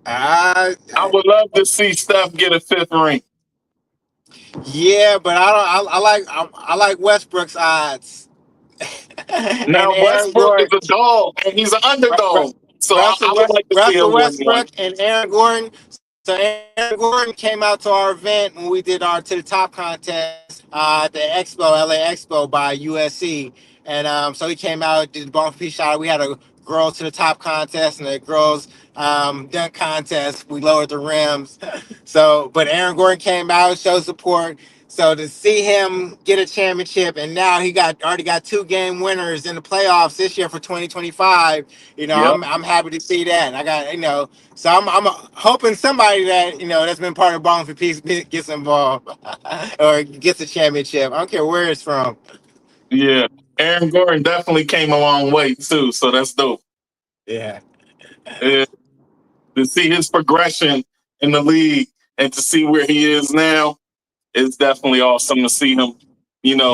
Uh, I would love to see Steph get a fifth ring. yeah, but I like Westbrook's odds. And Now Aaron Westbrook is Gordon, a dog and he's an underdog. So I would like to see Russell him win one. Westbrook and Aaron Gordon. So Aaron Gordon came out to our event when we did our to the top contest at the Expo, LA Expo by USC, and so he came out, did the Ballin For Peace shot. We had a girls to the top contest and a girls dunk contest. We lowered the rims. So, but Aaron Gordon came out, showed support. So to see him get a championship, and now he already got 2 game winners in the playoffs this year for 2025. Yep. I'm happy to see that. I got so I'm hoping somebody that that's been part of Ballin For Peace gets involved or gets a championship. I don't care where it's from. Yeah. Aaron Gordon definitely came a long way too. So that's dope. Yeah. Yeah. To see his progression in the league and to see where he is now, it's definitely awesome to see him,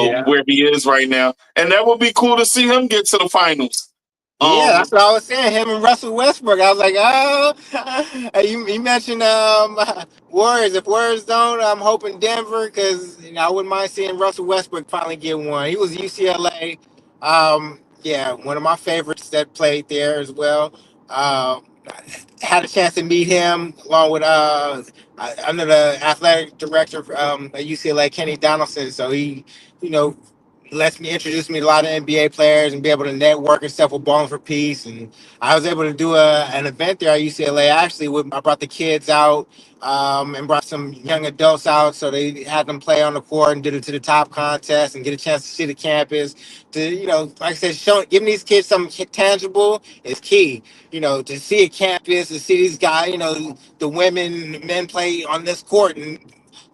Yeah. where he is right now. And that would be cool to see him get to the finals. Yeah, that's what I was saying. Him and Russell Westbrook. I was like, oh, you mentioned Warriors. If Warriors don't, I'm hoping Denver because I wouldn't mind seeing Russell Westbrook finally get one. He was UCLA. Yeah, one of my favorites that played there as well. Had a chance to meet him along with under the athletic director at UCLA, Kenny Donaldson. So he, you know, lets me introduce me to a lot of NBA players and be able to network and stuff with Ballin For Peace. And I was able to do an event there at UCLA. Actually, I brought the kids out and brought some young adults out, so they had them play on the court and did it to the top contest and get a chance to see the campus. To like I said, giving these kids something tangible is key. To see a campus, to see these guys, the women, the men play on this court, and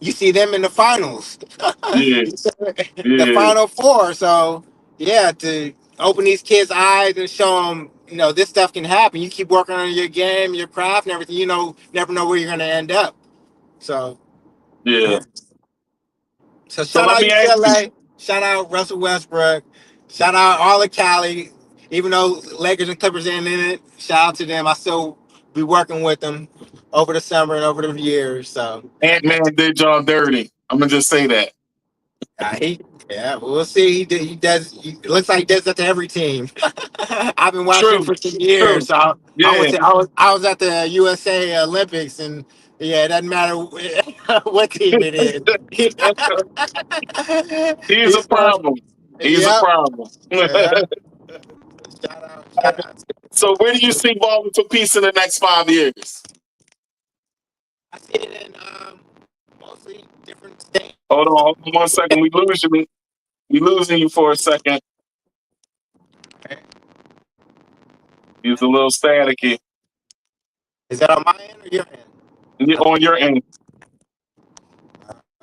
you see them in the finals. Yeah. The Yeah. final four. So yeah, to open these kids' eyes and show them, this stuff can happen. You keep working on your game, your craft, and everything. Never know where you're gonna end up. So Yeah. so So shout let out me ask you. UCLA, shout out Russell Westbrook, shout out all of Cali. Even though Lakers and Clippers ain't in it, shout out to them. I still be working with them over the summer and over the years. So Ant-Man did y'all dirty. I'm going to just say that. yeah, we'll see. He does. It looks like he does that to every team. I've been watching True. for some years. True. So Yeah. I was at the USA Olympics, and yeah, it doesn't matter what team it is. He's a He's going. problem. He's a Yep. problem. Yeah. Shout out. Shout out. So where do you see Ballin For Peace in the next 5 years? I see it in mostly different states. Hold on 1 second. We losing you for a second. He's a little staticky. Is that on my end or your end? On your end.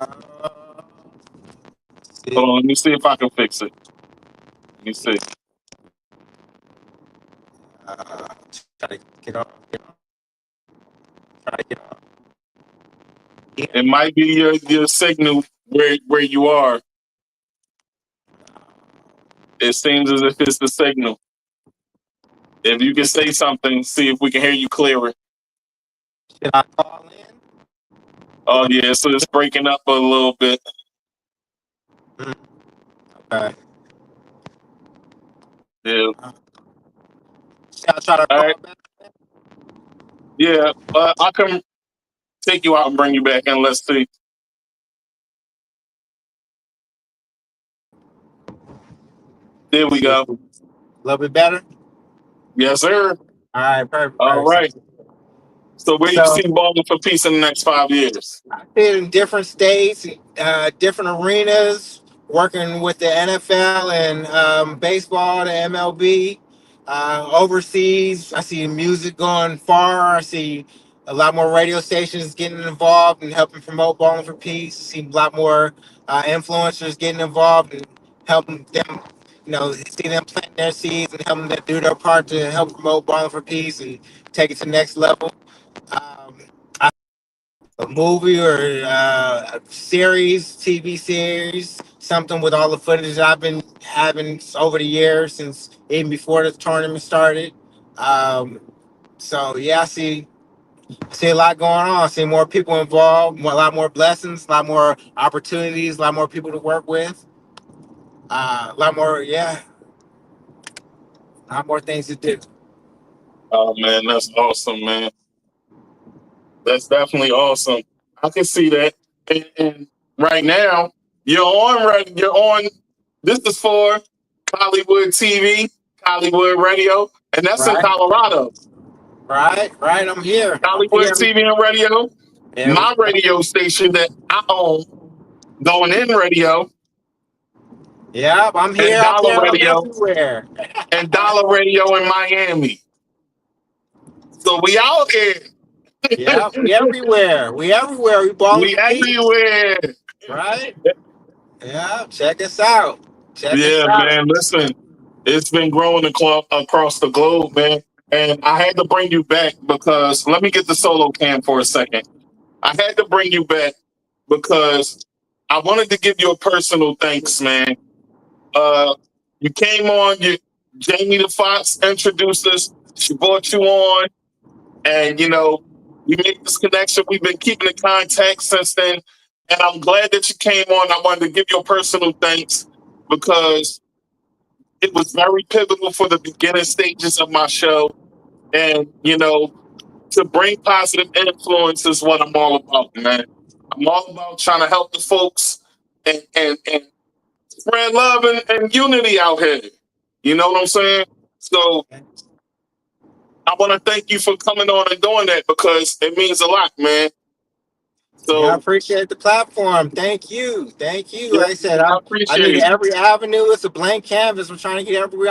Uh, Hold on. Let me see if I can fix it. Let me see. try to get off. Try to get off. It might be your signal where you are. It seems as if it's the signal. If you can say something, see if we can hear you clearer. Should I call in? Oh yeah, so it's breaking up a little bit. Okay. Yeah. Should I try to All call right. back? Yeah. I can take you out and bring you back in. Let's see. There we go. A little bit better? Yes, sir. All right, perfect. All right. So where do you So see Ballin For Peace in the next 5 years? I've been in different states, different arenas, working with the NFL and baseball, the MLB. Overseas, I see music going far. I see a lot more radio stations getting involved and helping promote Ballin For Peace. I see a lot more influencers getting involved and helping them, see them plant their seeds and helping them do their part to help promote Ballin For Peace and take it to the next level. Um, a movie or a series, TV series, something with all the footage I've been having over the years since even before the tournament started. Um, so yeah, I see a lot going on. I see more people involved, a lot more blessings, a lot more opportunities, a lot more people to work with, a lot more, yeah, a lot more things to do. Oh man, that's awesome, man. That's definitely awesome. I can see that. And right now, you're on. You're on. This is for Hollywood TV, Hollywood Radio, and that's in Right, Colorado. right. I'm here. I'm Hollywood here. TV and Radio. There we My go. radio station that I own, Going In Radio, Yep, I'm and here. I'm Dollar there. I'm Radio, everywhere. and Dollar Radio in Miami. So we out here. Yep, we everywhere. We everywhere. We balling We for peace. everywhere. Right? Yeah, check us out. Check us Yeah, out. man. Listen, it's been growing across the globe, man. And I had to bring you back because let me get the solo cam for a second. I had to bring you back because I wanted to give you a personal thanks, man. Uh, you came on. Jamie the Fox introduced us. She brought you on, and we made this connection. We've been keeping in contact since then, and I'm glad that you came on. I wanted to give you a personal thanks because it was very pivotal for the beginning stages of my show. And, to bring positive influence is what I'm all about, man. I'm all about trying to help the folks and spread love and unity out here. You know what I'm saying? So I want to thank you for coming on and doing that because it means a lot, man. Yeah, I So, appreciate the platform. Thank you. Thank you. yeah, Like I said, I I need appreciate it. every avenue. It's a blank canvas. We're trying to get everybody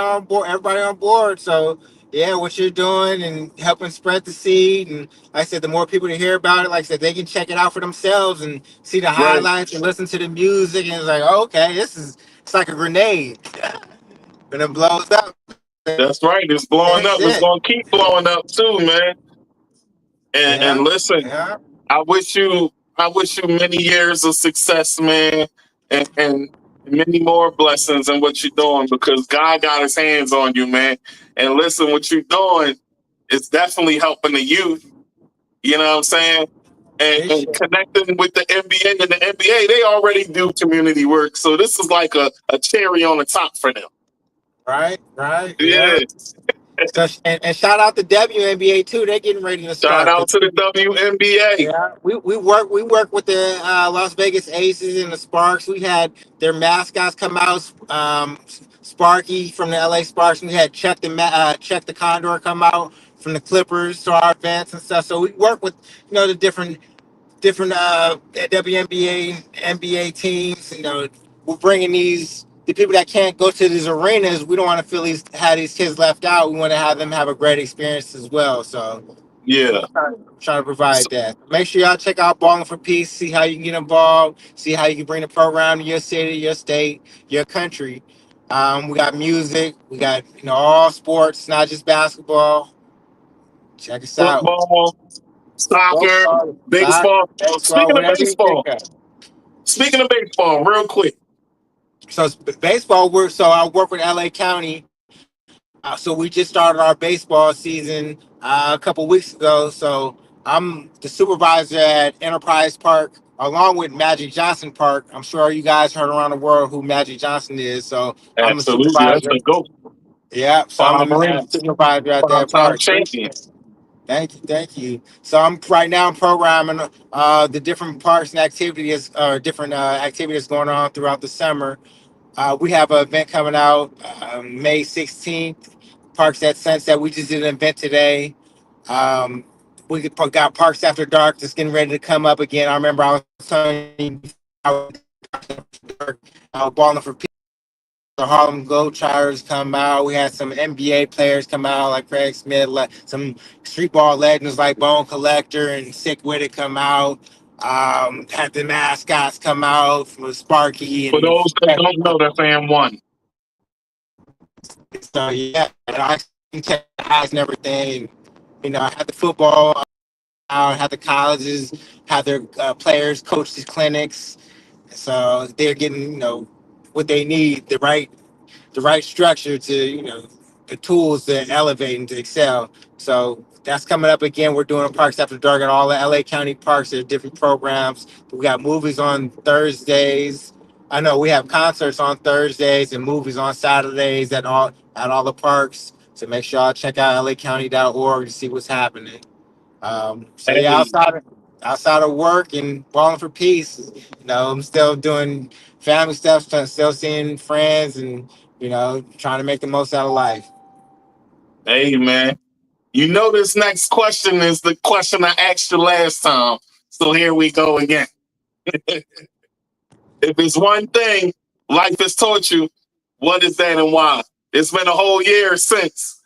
on board. So yeah, what you're doing and helping spread the seed. And like I said, the more people to hear about it, like I said, they can check it out for themselves and see the Right. highlights and listen to the music. And it's like, oh, okay, it's like a grenade. When it blows up, That's right. It's blowing that's up. It's it. going to keep blowing up too, man. And Yeah. listen, Yeah. I wish you many years of success, man, and many more blessings in what you're doing because God got his hands on you, man. And listen, what you're doing is definitely helping the youth, you know what I'm saying? And Appreciate it. connecting with the NBA and the NBA, they already do community work. So this is like a cherry on the top for them. Right. Yeah. Yeah. So, and shout out to WNBA too. They're getting ready to Shout start. out to the WNBA. Yeah, we work with the Las Vegas Aces and the Sparks. We had their mascots come out. Sparky from the LA Sparks. We had Check the Condor come out from the Clippers to our events and stuff. So we work with the different WNBA NBA teams. We're bringing the people that can't go to these arenas. We don't want to have these kids left out. We want to have them have a great experience as well. So Yeah. trying to provide that. Make sure y'all check out Ballin For Peace. See how you can get involved. See how you can bring the program to your city, your state, your country. We got music. We got all sports, not just basketball. Check us out. Football, soccer, Football, soccer, baseball. baseball, Speaking of whatever you think baseball, of. real quick. So baseball. I work with LA County. So we just started our baseball season a couple weeks ago. So I'm the supervisor at Enterprise Park, along with Magic Johnson Park. I'm sure you guys heard around the world who Magic Johnson is. So I'm a Absolutely, that's supervisor. the GOAT. Yeah. So I'm the main supervisor at that Five-time park. champion. Thank you. So I'm right now programming the different parks and activities, different activities going on throughout the summer. We have an event coming out May 16th, Parks at Sunset. We just did an event today. We got Parks After Dark that's getting ready to come up again. I remember I was telling you, Ballin For Peace. The Harlem Globetrotters come out. We had some NBA players come out like Craig Smith, some street ball legends like Bone Collector and Sick With It come out. Had the mascots come out from Sparky For and those that don't know, that's AM1. so yeah, I checked the eyes and everything. I had the football. have the colleges have their players coach these clinics, so they're getting what they need, the right structure to the tools to elevate and to excel. So that's coming up again. We're doing parks after dark at all the LA County parks. There's different programs. We got movies on Thursdays. I know we have concerts on Thursdays and movies on Saturdays at all the parks. So make sure y'all check out lacounty.org to see what's happening. So yeah, Hey, outside of work and balling for peace, I'm still doing family stuff, still seeing friends, and trying to make the most out of life. hey, man. You know this next question is the question I asked you last time. So here we go again. If it's one thing life has taught you, what is that and why? It's been a whole year since.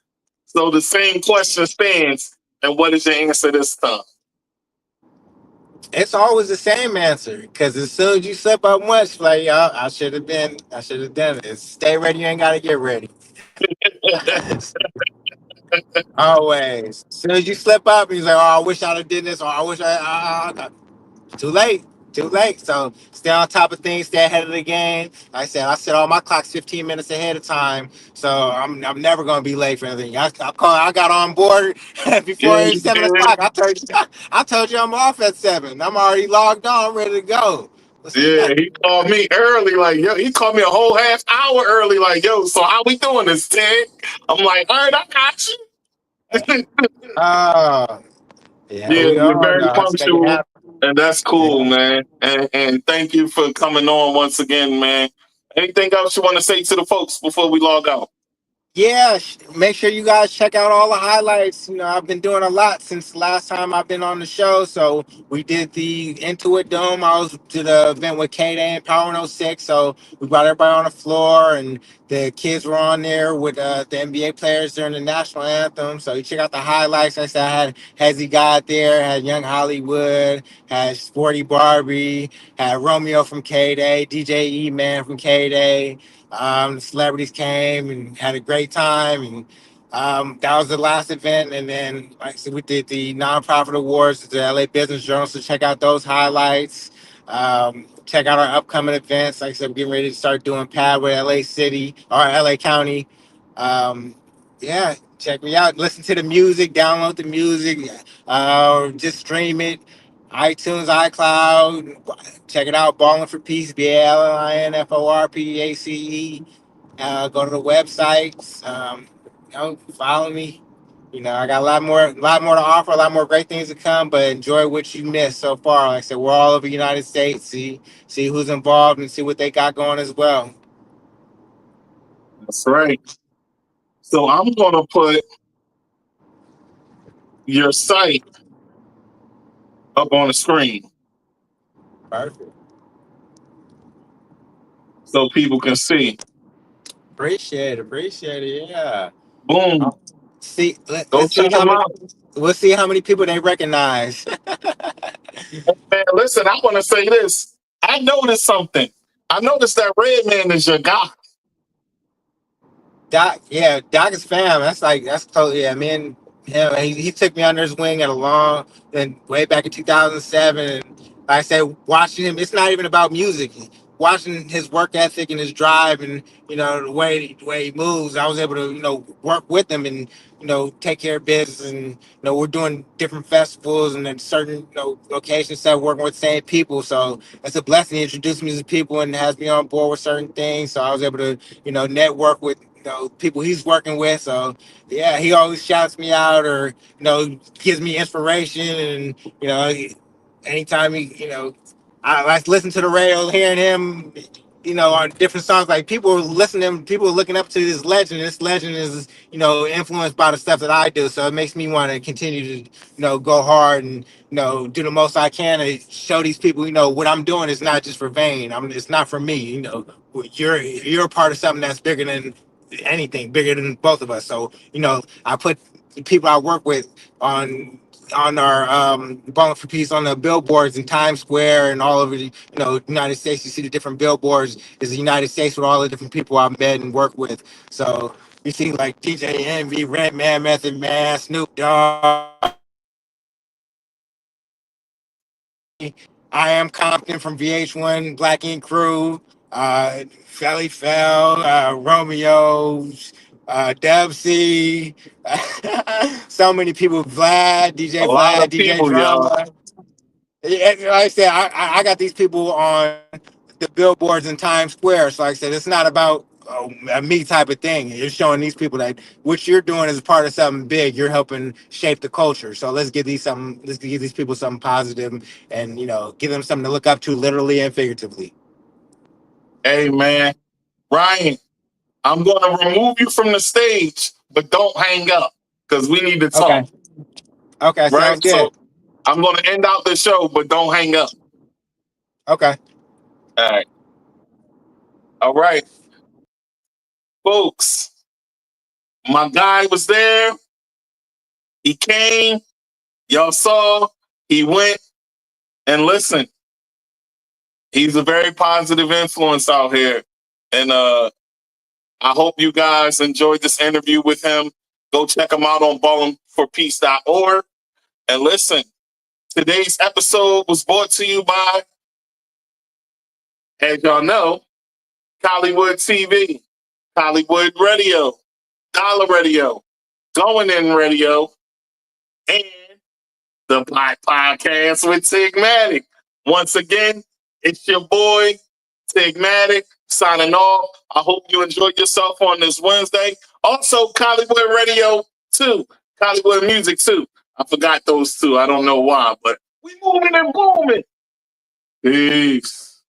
So the same question stands. And what is your answer this time? It's always the same answer because as soon as you slip up once, like I should have done it. Stay ready, you ain't gotta get ready. Always. As soon as you slip up, he's like, "Oh, I wish I'd have did this," or "I wish too late. Too late." So stay on top of things, stay ahead of the game. Like I said, I set all my clocks 15 minutes ahead of time. So I'm never gonna be late for anything. I got on board before Yeah, it's he 7 o'clock. I told you I'm off at 7. I'm already logged on, ready to go. What's the Yeah, he called me early, like, yo, he called me a whole half hour early, like, yo, so how we doing this, Ted? I'm like, all right, I got you. Oh, yeah, Yeah, we you're all very know. Let's make it punctual, happen. and that's cool, Yeah. man. And thank you for coming on once again, man. Anything else you want to say to the folks before we log out? Yeah, make sure you guys check out all the highlights. I've been doing a lot since the last time I've been on the show. So we did the Intuit Dome. I was to the event with K-Day and Power 106. So we brought everybody on the floor, and the kids were on there with the NBA players during the national anthem. So you check out the highlights. Like I said, I had Hezzy God there, had Young Hollywood, had Sporty Barbie, had Romeo from K-Day, DJ E-Man from K-Day. The celebrities came and had a great time, and that was the last event. And then, like I said, we did the nonprofit awards at the LA Business Journal. So check out those highlights. Check out our upcoming events. Like I said, we're getting ready to start doing pad with LA City or LA County. Yeah, check me out. Listen to the music. Download the music. Just stream it. iTunes, iCloud. Check it out. Ballin For Peace, BALINFORPACE. Go to the websites. Follow me. I got a lot more to offer, a lot more great things to come. But enjoy what you missed so far. Like I said, we're all over the United States. See who's involved and see what they got going as well. That's right. So I'm going to put your site up on the screen Perfect. so people can see. Appreciate it. Appreciate it. Yeah. Boom. See, Go let's see check how them many. out. We'll see how many people they recognize. Man, listen, I want to say this. I noticed something. I noticed that Red Man is your guy. Doc is fam. That's totally, yeah. Me and him, he took me under his wing at a long, then way back in 2007. And like I said, watching him, it's not even about music. Watching his work ethic and his drive, and the way he moves, I was able to work with him and take care of business. And we're doing different festivals and then certain locations that working with the same people. So it's a blessing. He introduced me to people and has me on board with certain things. So I was able to network with people he's working with. So yeah, he always shouts me out or gives me inspiration. And anytime I like to listen to the radio, hearing him on different songs. Like people are looking up to this legend. This legend is influenced by the stuff that I do. So it makes me want to continue to go hard and do the most I can to show these people what I'm doing is not just for vain. It's not for me. You're a part of something that's bigger than anything, bigger than both of us. So I put the people I work with on our Ballin For Peace on the billboards in Times Square and all over the United States. You see the different billboards is the United States with all the different people I've met and worked with. So you see like DJ Envy, Rent Man, Method Man, Snoop Dogg, I am Compton from VH1, Black Ink Crew, Felly Fell, Romeo's, Dub C, so many people, A lot of DJ people, y'all. Drama. Yeah, like I said, I got these people on the billboards in Times Square. So like I said, it's not about a me type of thing. You're showing these people that what you're doing is part of something big. You're helping shape the culture. So let's give these something. Let's give these people something positive, and give them something to look up to, literally and figuratively. Hey, man. Ryan, I'm going to remove you from the stage, but don't hang up because we need to Okay. talk. Okay. Right? Sounds So good. I'm going to end out the show, but don't hang up. Okay. All right. All right. Folks, my guy was there. He came. Y'all saw. He went. And listen, he's a very positive influence out here. And I hope you guys enjoyed this interview with him. Go check him out on ballinforpeace.org. And listen, today's episode was brought to you by, as y'all know, Hollywood TV, Hollywood Radio, Dollar Radio, Going In Radio, and the Black Podcast with Tigmatic. Once again, it's your boy, Tigmatic, signing off. I hope you enjoyed yourself on this Wednesday. Also, Hollywood Radio 2, Hollywood Music 2. I forgot those two. I don't know why, but we moving and booming. Peace.